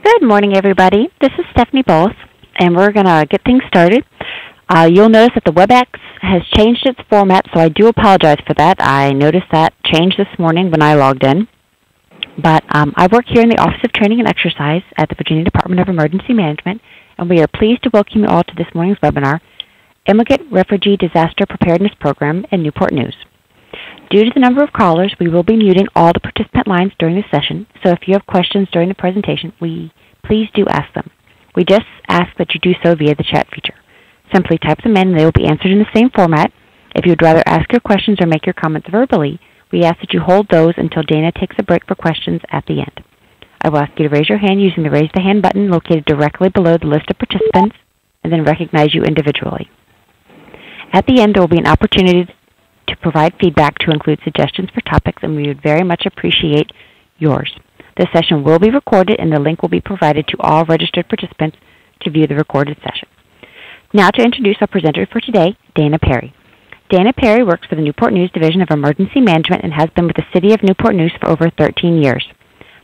Good morning, everybody. This is Stephanie Bowles, and we're going to get things started. You'll notice that the WebEx has changed its format, so I do apologize for that. I noticed that change this morning when I logged in. But I work here in the Office of Training and Exercise at the Virginia Department of Emergency Management, and we are pleased to welcome you all to this morning's webinar, Immigrant Refugee Disaster Preparedness Program in Newport News. Due to the number of callers, we will be muting all the participant lines during this session, so if you have questions during the presentation, please do ask them. We just ask that you do so via the chat feature. Simply type them in and they will be answered in the same format. If you would rather ask your questions or make your comments verbally, we ask that you hold those until Dana takes a break for questions at the end. I will ask you to raise your hand using the Raise the Hand button located directly below the list of participants and then recognize you individually. At the end, there will be an opportunity to provide feedback to include suggestions for topics, and we would very much appreciate yours. This session will be recorded, and the link will be provided to all registered participants to view the recorded session. Now to introduce our presenter for today, Dana Perry. Dana Perry works for the Newport News Division of Emergency Management and has been with the City of Newport News for over 13 years.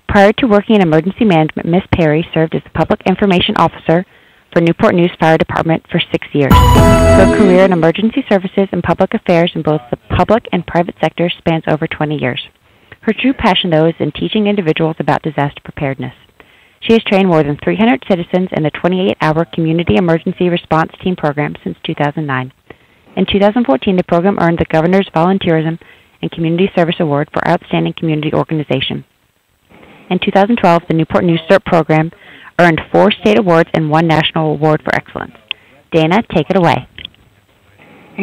Prior to working in emergency management, Ms. Perry served as the Public Information Officer for Newport News Fire Department for 6 years. Her career in emergency services and public affairs in both the public and private sectors spans over 20 years. Her true passion, though, is in teaching individuals about disaster preparedness. She has trained more than 300 citizens in the 28-hour Community Emergency Response Team program since 2009. In 2014, the program earned the Governor's Volunteerism and Community Service Award for Outstanding Community Organization. In 2012, the Newport News CERT program earned 4 state awards and 1 national award for excellence. Dana, take it away.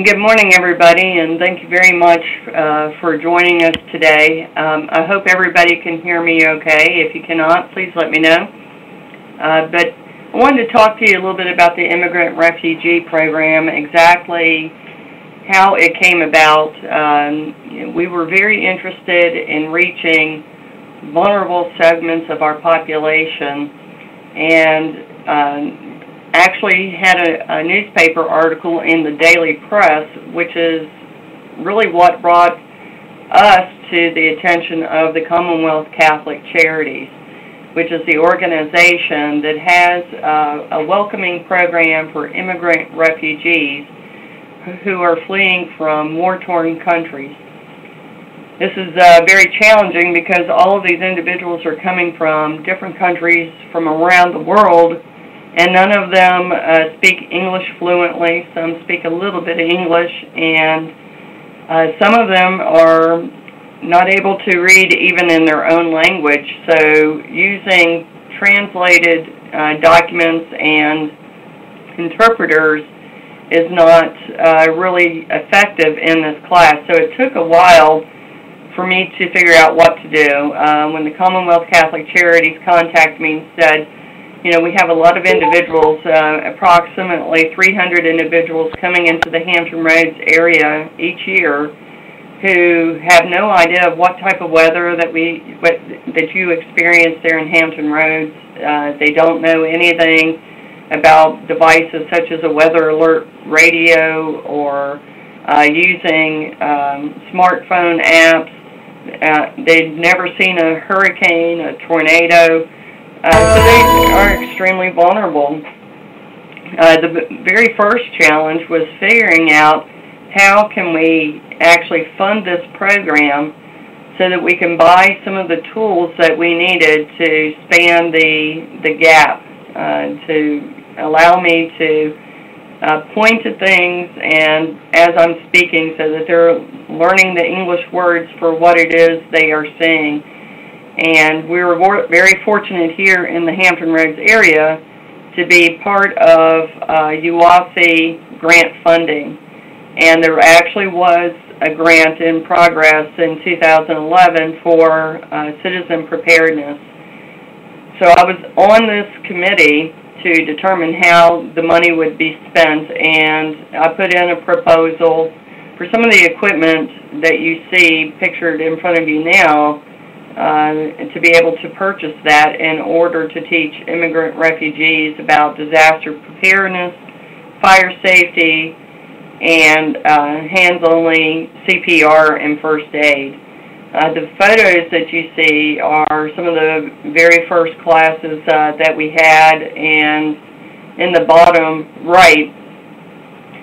Good morning, everybody, and thank you very much for joining us today. I hope everybody can hear me okay. If you cannot, please let me know. But I wanted to talk to you a little bit about the Immigrant Refugee Program, exactly how it came about. We were very interested in reaching vulnerable segments of our population, and actually had a newspaper article in the Daily Press, which is really what brought us to the attention of the Commonwealth Catholic Charities, which is the organization that has a welcoming program for immigrant refugees who are fleeing from war-torn countries. This is very challenging because all of these individuals are coming from different countries from around the world, and none of them speak English fluently. Some speak a little bit of English, and some of them are not able to read even in their own language. So using translated documents and interpreters is not really effective in this class. So it took a while for me to figure out what to do. When the Commonwealth Catholic Charities contacted me and said, you know, we have a lot of individuals, approximately 300 individuals coming into the Hampton Roads area each year who have no idea of what type of weather that you experience there in Hampton Roads. They don't know anything about devices such as a weather alert radio or using smartphone apps. They've never seen a hurricane, a tornado. So they are extremely vulnerable. The very first challenge was figuring out how can we actually fund this program so that we can buy some of the tools that we needed to span the gap, to allow me to point to things and as I'm speaking so that they're learning the English words for what it is they are seeing. And we were very fortunate here in the Hampton Roads area to be part of UASI grant funding. And there actually was a grant in progress in 2011 for citizen preparedness. So I was on this committee to determine how the money would be spent, and I put in a proposal for some of the equipment that you see pictured in front of you now, to be able to purchase that in order to teach immigrant refugees about disaster preparedness, fire safety, and hands-only CPR and first aid. The photos that you see are some of the very first classes that we had, and in the bottom right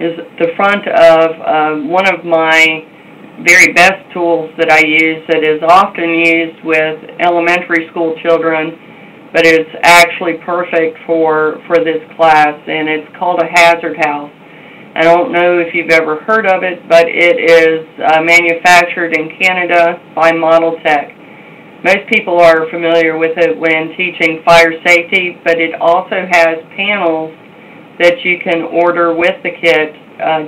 is the front of one of my very best tools that I use that is often used with elementary school children, but it's actually perfect for this class, and it's called a hazard house. I don't know if you've ever heard of it, but it is manufactured in Canada by Model Tech. Most people are familiar with it when teaching fire safety, but it also has panels that you can order with the kit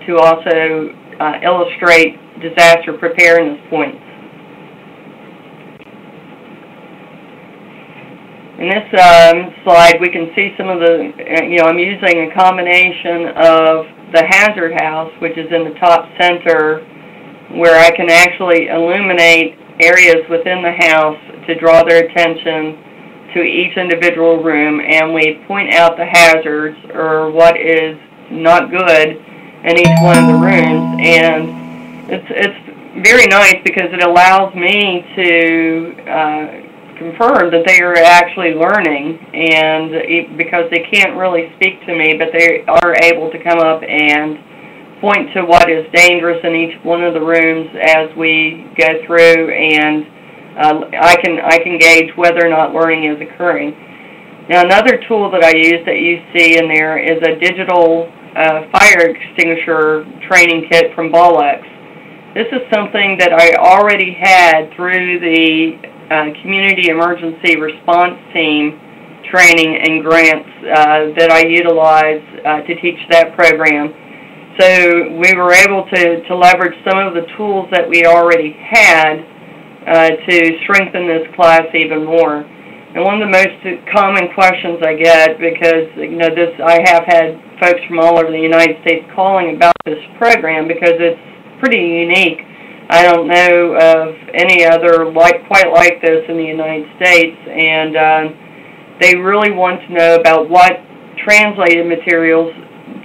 to also illustrate disaster preparedness points. In this slide, we can see some of the, I'm using a combination of the hazard house, which is in the top center, where I can actually illuminate areas within the house to draw their attention to each individual room, and we point out the hazards or what is not good in each one of the rooms. And it's very nice because it allows me to confirm that they are actually learning, and because they can't really speak to me, but they are able to come up and point to what is dangerous in each one of the rooms as we go through, and I can gauge whether or not learning is occurring. Now, another tool that I use that you see in there is a digital fire extinguisher training kit from Bolex. This is something that I already had through the Community Emergency Response Team training and grants that I utilize to teach that program. So we were able to leverage some of the tools that we already had to strengthen this class even more. And one of the most common questions I get, because I have had folks from all over the United States calling about this program because it's pretty unique. I don't know of any other quite like this in the United States, and they really want to know about what translated materials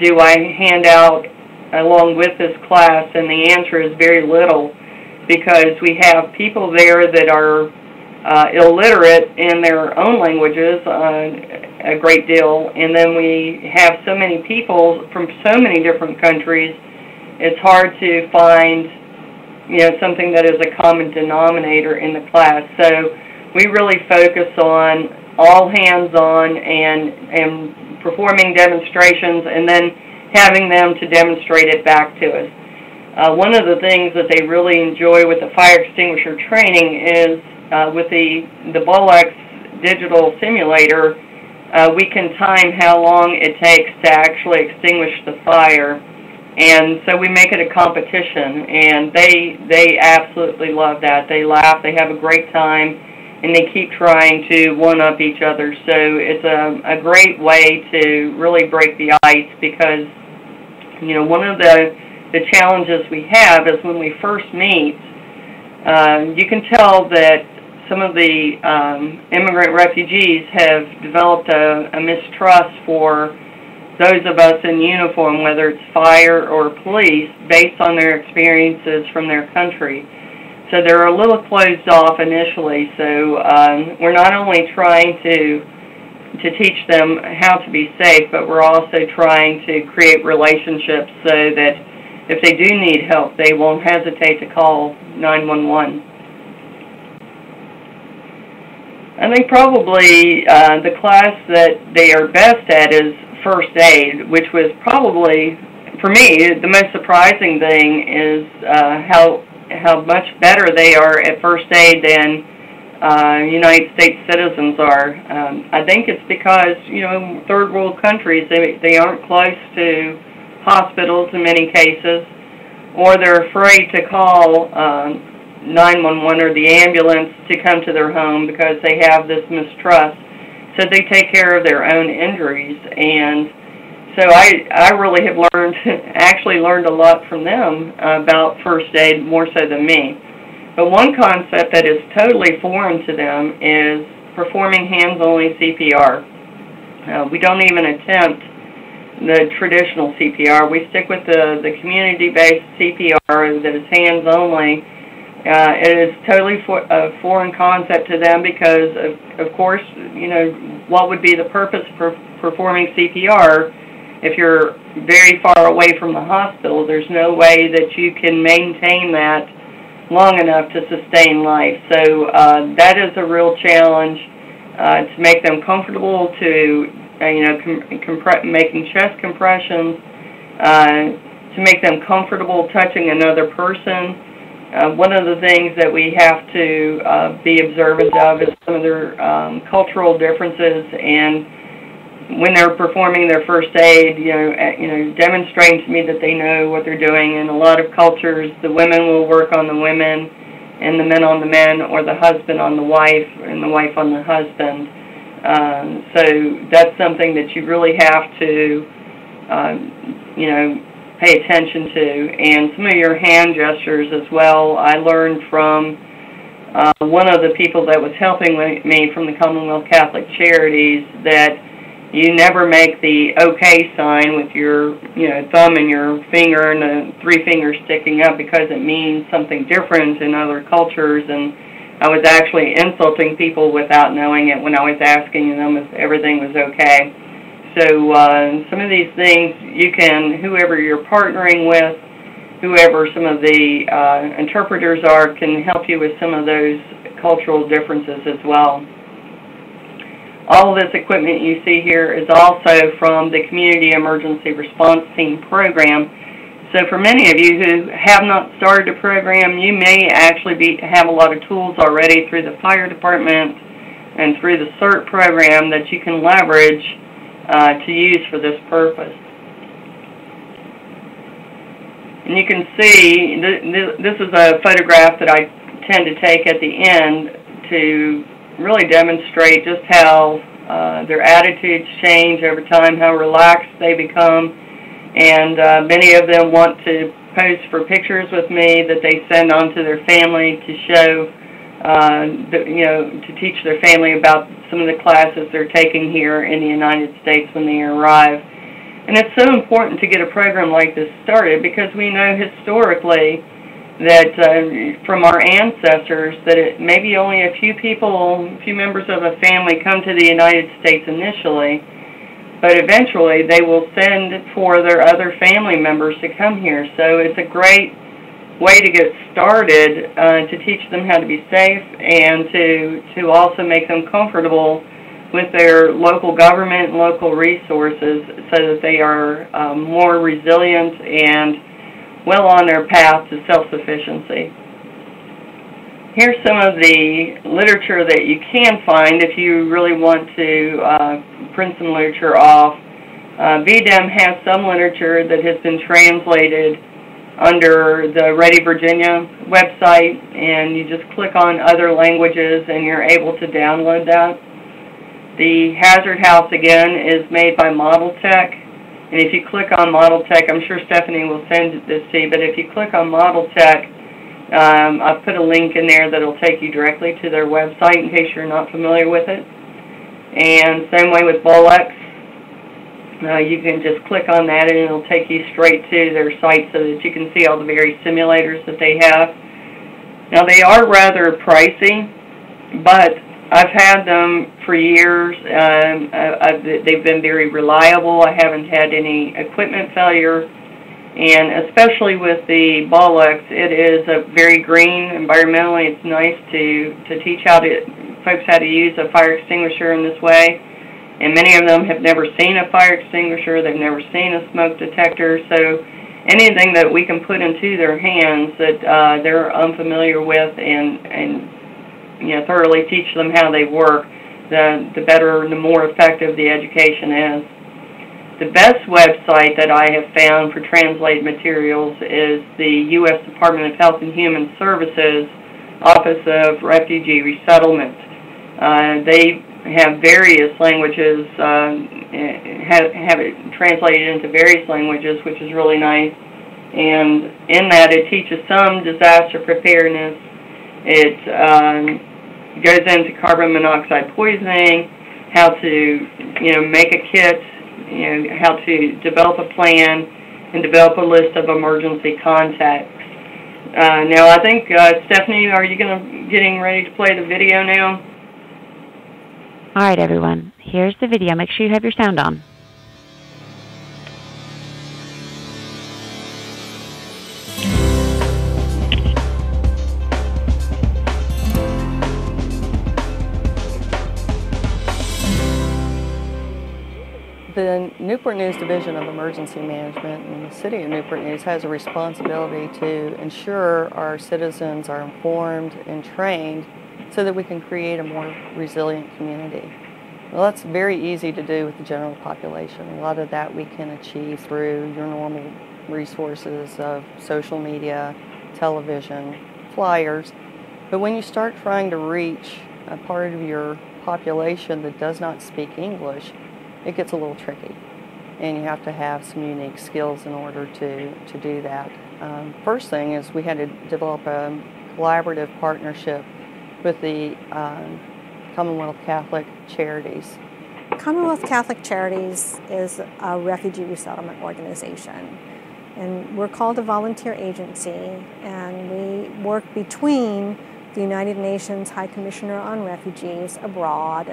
do I hand out along with this class, and the answer is very little, because we have people there that are illiterate in their own languages a great deal, and then we have so many people from so many different countries, it's hard to find something that is a common denominator in the class. So we really focus on all hands-on and performing demonstrations and then having them to demonstrate it back to us. One of the things that they really enjoy with the fire extinguisher training is with the Bolex digital simulator, we can time how long it takes to actually extinguish the fire. And so we make it a competition, and they absolutely love that. They laugh, they have a great time, and they keep trying to one-up each other. So it's a great way to really break the ice, because one of the challenges we have is when we first meet, you can tell that some of the immigrant refugees have developed a mistrust for those of us in uniform, whether it's fire or police, based on their experiences from their country. So they're a little closed off initially. So we're not only trying to teach them how to be safe, but we're also trying to create relationships so that if they do need help, they won't hesitate to call 911. I think probably the class that they are best at is first aid, which was probably, for me, the most surprising thing is how much better they are at first aid than United States citizens are. I think it's because, third world countries, they aren't close to hospitals in many cases, or they're afraid to call 911 or the ambulance to come to their home because they have this mistrust. So they take care of their own injuries, and so I really have actually learned a lot from them about first aid, more so than me. But one concept that is totally foreign to them is performing hands-only CPR. We don't even attempt the traditional CPR. We stick with the community-based CPR that is hands-only, It is totally a foreign concept to them because, of course, what would be the purpose for performing CPR if you're very far away from the hospital? There's no way that you can maintain that long enough to sustain life. So that is a real challenge to make them comfortable, to making chest compressions, to make them comfortable touching another person. One of the things that we have to be observant of is some of their cultural differences, and when they're performing their first aid, demonstrating to me that they know what they're doing. In a lot of cultures, the women will work on the women, and the men on the men, or the husband on the wife, and the wife on the husband. So that's something that you really have to, pay attention to. And some of your hand gestures as well. I learned from one of the people that was helping me from the Commonwealth Catholic Charities that you never make the OK sign with your thumb and your finger and the three fingers sticking up, because it means something different in other cultures. And I was actually insulting people without knowing it when I was asking them if everything was okay. So some of these things you can, whoever you're partnering with, whoever some of the interpreters are, can help you with some of those cultural differences as well. All of this equipment you see here is also from the Community Emergency Response Team program. So for many of you who have not started a program, you may actually have a lot of tools already through the fire department and through the CERT program that you can leverage to use for this purpose. And you can see, this is a photograph that I tend to take at the end to really demonstrate just how their attitudes change over time, how relaxed they become. And many of them want to pose for pictures with me that they send on to their family to show, to teach their family about some of the classes they're taking here in the United States when they arrive. And it's so important to get a program like this started, because we know historically that from our ancestors that maybe only a few members of a family come to the United States initially, but eventually they will send for their other family members to come here. So it's a great way to get started to teach them how to be safe, and to also make them comfortable with their local government and local resources, so that they are more resilient and well on their path to self-sufficiency. Here's some of the literature that you can find if you really want to print some literature off. VDEM has some literature that has been translated under the Ready Virginia website, and you just click on other languages and you're able to download that. The Hazard House, again, is made by Model Tech. And if you click on Model Tech, I'm sure Stephanie will send this to you, but if you click on Model Tech, I've put a link in there that will take you directly to their website in case you're not familiar with it. And same way with Bolex. You can just click on that and it'll take you straight to their site so that you can see all the various simulators that they have. Now, they are rather pricey, but I've had them for years. They've been very reliable. I haven't had any equipment failure. And especially with the Bolex, it is a very green. Environmentally, it's nice to teach folks how to use a fire extinguisher in this way. And many of them have never seen a fire extinguisher. They've never seen a smoke detector. So anything that we can put into their hands that they're unfamiliar with and thoroughly teach them how they work, the better, the more effective the education is. The best website that I have found for translated materials is the U.S. Department of Health and Human Services Office of Refugee Resettlement. They have various languages, have it translated into various languages, which is really nice. And in that, it teaches some disaster preparedness. It goes into carbon monoxide poisoning, how to, make a kit, how to develop a plan, and develop a list of emergency contacts. Now, I think, Stephanie, are you getting ready to play the video now? All right, everyone. Here's the video. Make sure you have your sound on. The Newport News Division of Emergency Management and the City of Newport News has a responsibility to ensure our citizens are informed and trained so that we can create a more resilient community. Well, that's very easy to do with the general population. A lot of that we can achieve through your normal resources of social media, television, flyers. But when you start trying to reach a part of your population that does not speak English, it gets a little tricky, and you have to have some unique skills in order to do that. First thing is we had to develop a collaborative partnership with the Commonwealth Catholic Charities. Commonwealth Catholic Charities is a refugee resettlement organization, and we're called a volunteer agency, and we work between the United Nations High Commissioner on Refugees abroad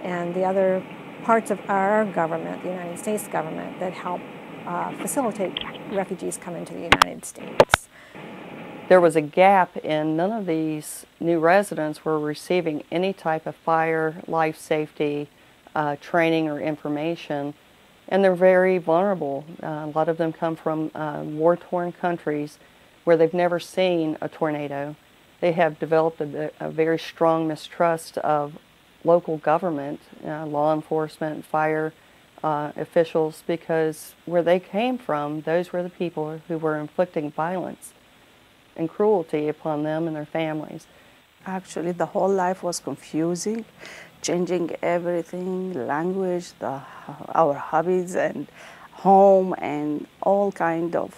and the other parts of our government, the United States government, that help facilitate refugees come into the United States. There was a gap, and none of these new residents were receiving any type of fire, life safety training or information, and they're very vulnerable. A lot of them come from war-torn countries where they've never seen a tornado. They have developed a very strong mistrust of local government, law enforcement, fire officials, because where they came from, those were the people who were inflicting violence and cruelty upon them and their families. Actually, the whole life was confusing, changing everything, language, our hobbies and home and all kind of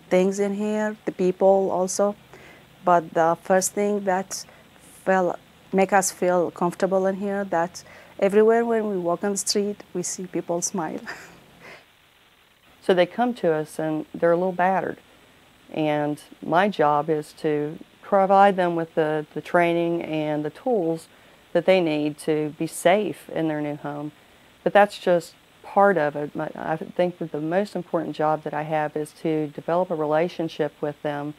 things in here, the people also. But the first thing that make us feel comfortable in here, that everywhere when we walk on the street, we see people smile. So they come to us and they're a little battered. And my job is to provide them with the training and the tools that they need to be safe in their new home. But that's just part of it. I think that the most important job that I have is to develop a relationship with them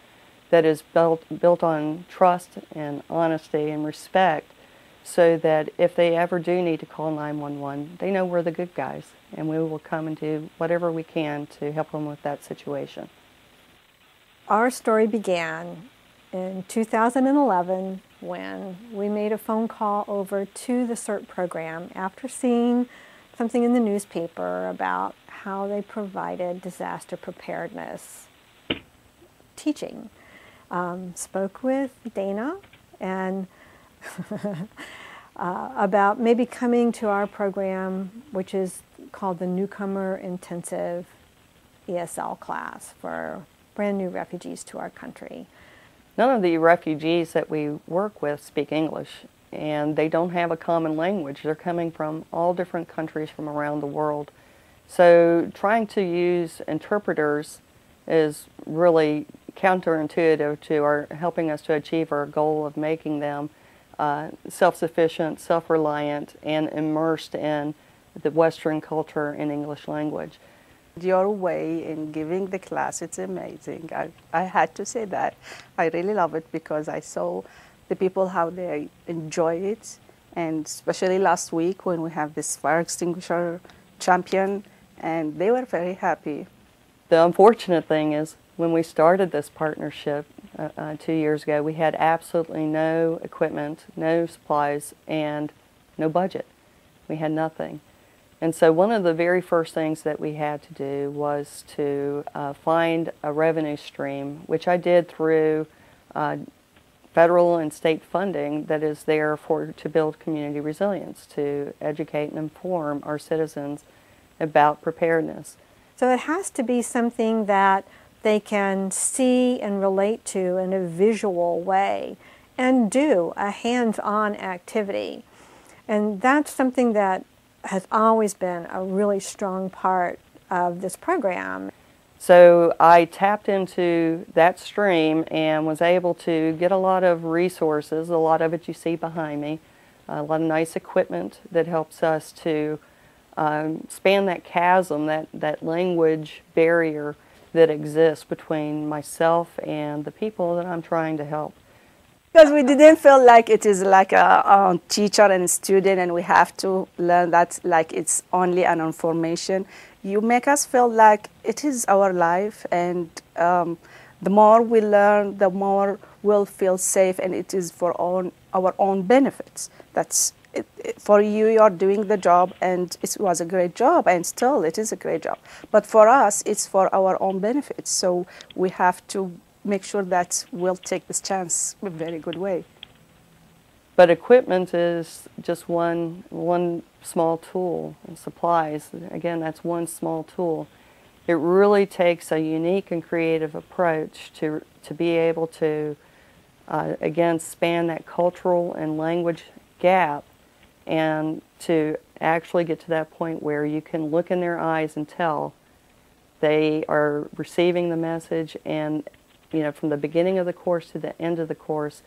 that is built on trust and honesty and respect, so that if they ever do need to call 911, they know we're the good guys, and we will come and do whatever we can to help them with that situation. Our story began in 2011 when we made a phone call over to the CERT program after seeing something in the newspaper about how they provided disaster preparedness teaching. Spoke with Dana and about maybe coming to our program, which is called the Newcomer Intensive ESL class for brand new refugees to our country. None of the refugees that we work with speak English, and they don't have a common language. They're coming from all different countries from around the world. So trying to use interpreters is really counterintuitive to helping us to achieve our goal of making them self-sufficient, self-reliant, and immersed in the Western culture and English language. Your way in giving the class, it's amazing. I had to say that. I really love it because I saw the people how they enjoy it, and especially last week when we have this fire extinguisher champion, and they were very happy. The unfortunate thing is, when we started this partnership 2 years ago, we had absolutely no equipment, no supplies, and no budget. We had nothing. And so one of the very first things that we had to do was to find a revenue stream, which I did through federal and state funding that is there to build community resilience, to educate and inform our citizens about preparedness. So it has to be something that they can see and relate to in a visual way and do a hands-on activity. And that's something that has always been a really strong part of this program. So I tapped into that stream and was able to get a lot of resources, a lot of it you see behind me, a lot of nice equipment that helps us to span that chasm, that language barrier that exists between myself and the people that I'm trying to help. Because we didn't feel like it is like a teacher and student and we have to learn that like it's only an information. You make us feel like it is our life, and the more we learn, the more we'll feel safe, and it is for our own benefits. That's it, for you, you're doing the job, and it was a great job, and still it is a great job. But for us, it's for our own benefits, so we have to make sure that we'll take this chance in a very good way. But equipment is just one small tool, and supplies, again, that's one small tool. It really takes a unique and creative approach to be able to, again, span that cultural and language gap, and to actually get to that point where you can look in their eyes and tell they are receiving the message. And from the beginning of the course to the end of the course,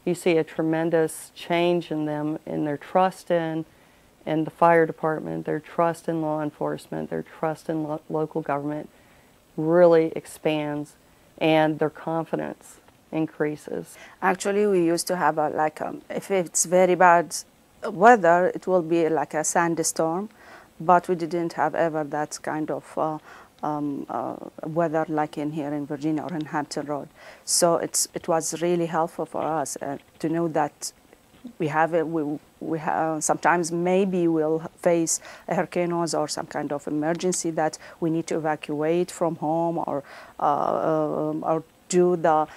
you see a tremendous change in them, in their trust in the fire department, their trust in law enforcement, their trust in local government really expands, and their confidence increases. Actually, we used to have if it's very bad weather, it will be like a sandstorm, but we didn't have ever that kind of weather like in here in Virginia or in Hampton Road. So it was really helpful for us to know that we have it. We have, sometimes maybe we'll face a hurricane or some kind of emergency that we need to evacuate from home or do the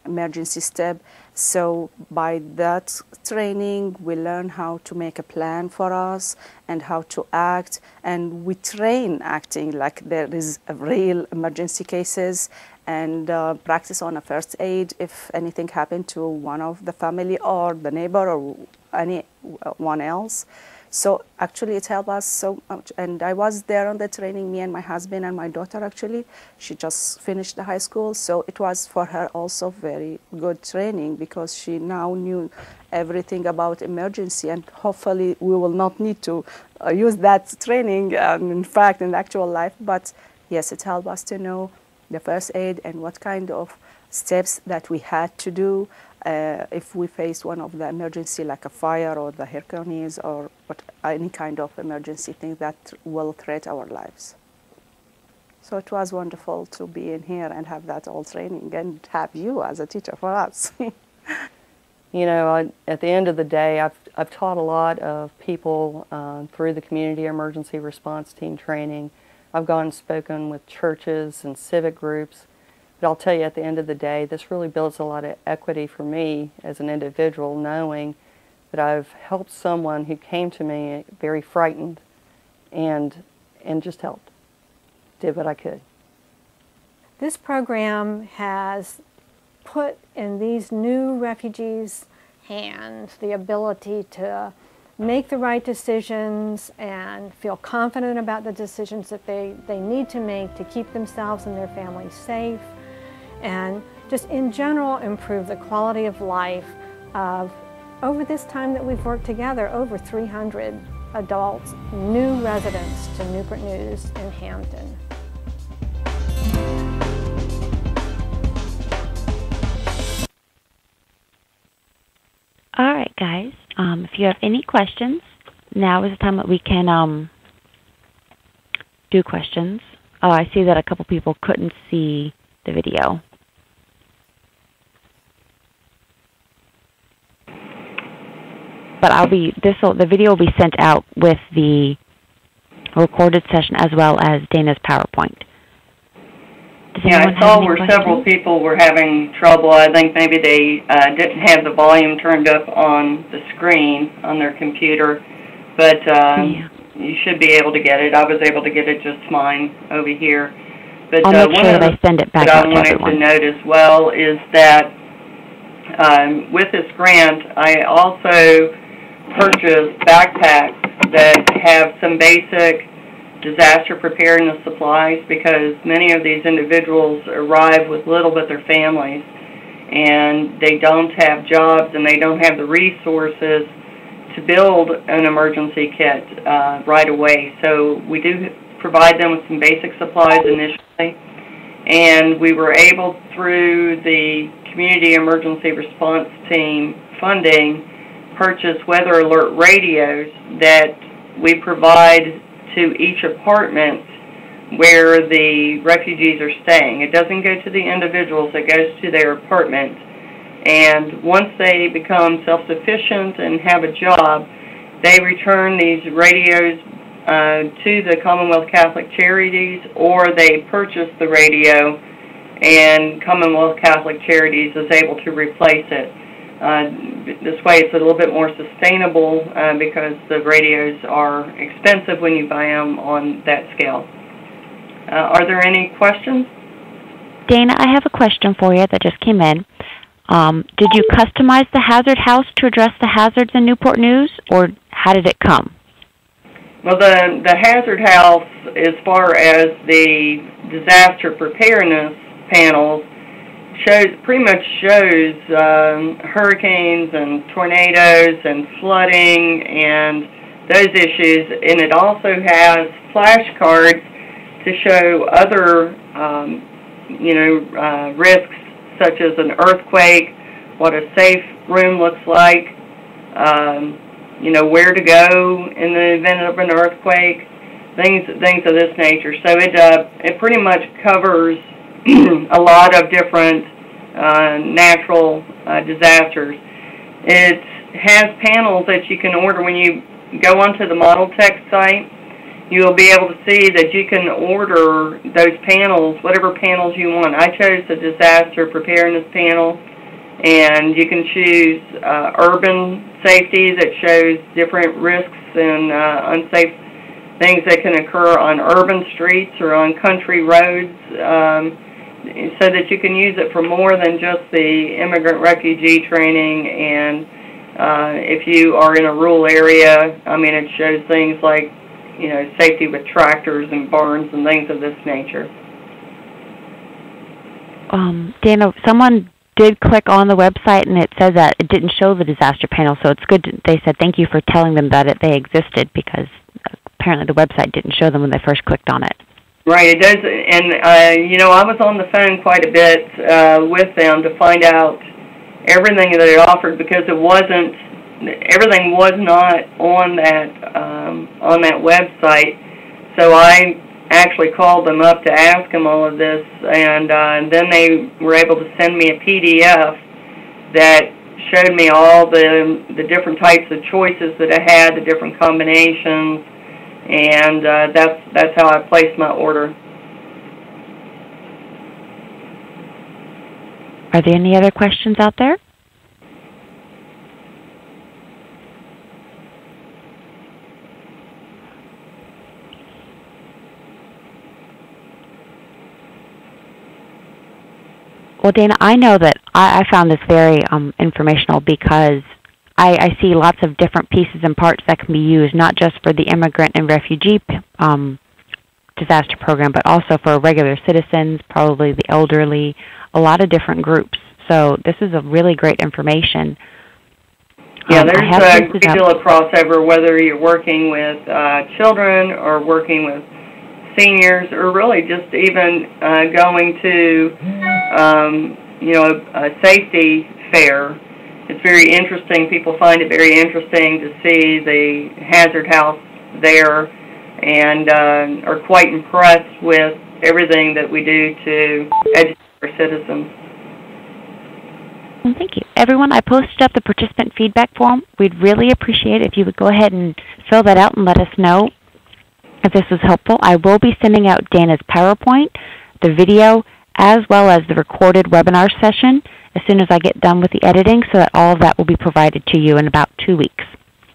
emergency step. So by that training, we learn how to make a plan for us and how to act, and we train acting like there is a real emergency cases, and practice on a first aid if anything happened to one of the family or the neighbor or anyone else. So actually it helped us so much. And I was there on the training, me and my husband and my daughter actually. She just finished the high school, so it was for her also very good training because she now knew everything about emergency, and hopefully we will not need to use that training in fact in actual life. But yes, it helped us to know the first aid and what kind of steps that we had to do if we face one of the emergency like a fire or the hurricanes or any kind of emergency thing that will threaten our lives. So it was wonderful to be in here and have that all training and have you as a teacher for us. At the end of the day, I've taught a lot of people through the community emergency response team training. I've gone and spoken with churches and civic groups. But I'll tell you, at the end of the day, this really builds a lot of equity for me as an individual, knowing that I've helped someone who came to me very frightened and just helped, did what I could. This program has put in these new refugees' hands the ability to make the right decisions and feel confident about the decisions that they need to make to keep themselves and their families safe, and just in general improve the quality of life of, over this time that we've worked together, over 300 adults, new residents to Newport News in Hampton. All right, guys. If you have any questions, now is the time that we can do questions. Oh, I see that a couple people couldn't see the video. But the video will be sent out with the recorded session as well as Dana's PowerPoint. Yeah, I saw where several people were having trouble. I think maybe they didn't have the volume turned up on the screen on their computer, but you should be able to get it. I was able to get it just fine over here. But I'll make sure that I send it back out to everyone. What I wanted to note as well is that with this grant, I also purchased backpacks that have some basic disaster preparedness supplies, because many of these individuals arrive with little but their families, and they don't have jobs and they don't have the resources to build an emergency kit right away. So we do provide them with some basic supplies initially, and we were able, through the Community Emergency Response Team funding, purchase weather alert radios that we provide to each apartment where the refugees are staying. It doesn't go to the individuals, it goes to their apartment. And once they become self-sufficient and have a job, they return these radios to the Commonwealth Catholic Charities, or they purchase the radio and Commonwealth Catholic Charities is able to replace it. This way it's a little bit more sustainable because the radios are expensive when you buy them on that scale. Are there any questions? Dana, I have a question for you that just came in. Did you customize the hazard house to address the hazards in Newport News, or how did it come? Well, the hazard house, as far as the disaster preparedness panels, pretty much shows hurricanes and tornadoes and flooding and those issues, and it also has flashcards to show other risks, such as an earthquake, what a safe room looks like, where to go in the event of an earthquake, things of this nature. So it pretty much covers a lot of different natural disasters. It has panels that you can order. When you go onto the Model Tech site, you'll be able to see that you can order those panels, whatever panels you want. I chose the disaster preparedness panel, and you can choose urban safety that shows different risks and unsafe things that can occur on urban streets or on country roads, so that you can use it for more than just the immigrant refugee training. And if you are in a rural area, it shows things like safety with tractors and barns and things of this nature. Dana, someone did click on the website and it says that it didn't show the disaster panel, so it's good. They said thank you for telling them that they existed, because apparently the website didn't show them when they first clicked on it. Right, it does, and I was on the phone quite a bit with them to find out everything that they offered, because everything was not on that website. So I actually called them up to ask them all of this, and then they were able to send me a PDF that showed me all the different types of choices that I had, the different combinations, and that's how I placed my order. Are there any other questions out there? Well, Dana, I know that I found this very informational, because I see lots of different pieces and parts that can be used, not just for the immigrant and refugee disaster program, but also for regular citizens, probably the elderly, a lot of different groups. So this is a really great information. Yeah, there's a great deal of crossover, whether you're working with children or working with seniors, or really just even going to a safety fair. It's very interesting. People find it very interesting to see the hazard house there, and are quite impressed with everything that we do to educate our citizens. Well, thank you. Everyone, I posted up the participant feedback form. We'd really appreciate it if you would go ahead and fill that out and let us know if this was helpful. I will be sending out Dana's PowerPoint, the video, as well as the recorded webinar session as soon as I get done with the editing, so that all of that will be provided to you in about 2 weeks.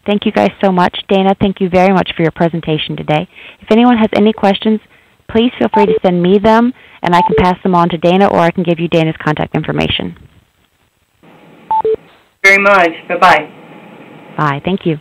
Thank you guys so much. Dana, thank you very much for your presentation today. If anyone has any questions, please feel free to send me them, and I can pass them on to Dana, or I can give you Dana's contact information. Very much. Bye-bye. Bye. Thank you.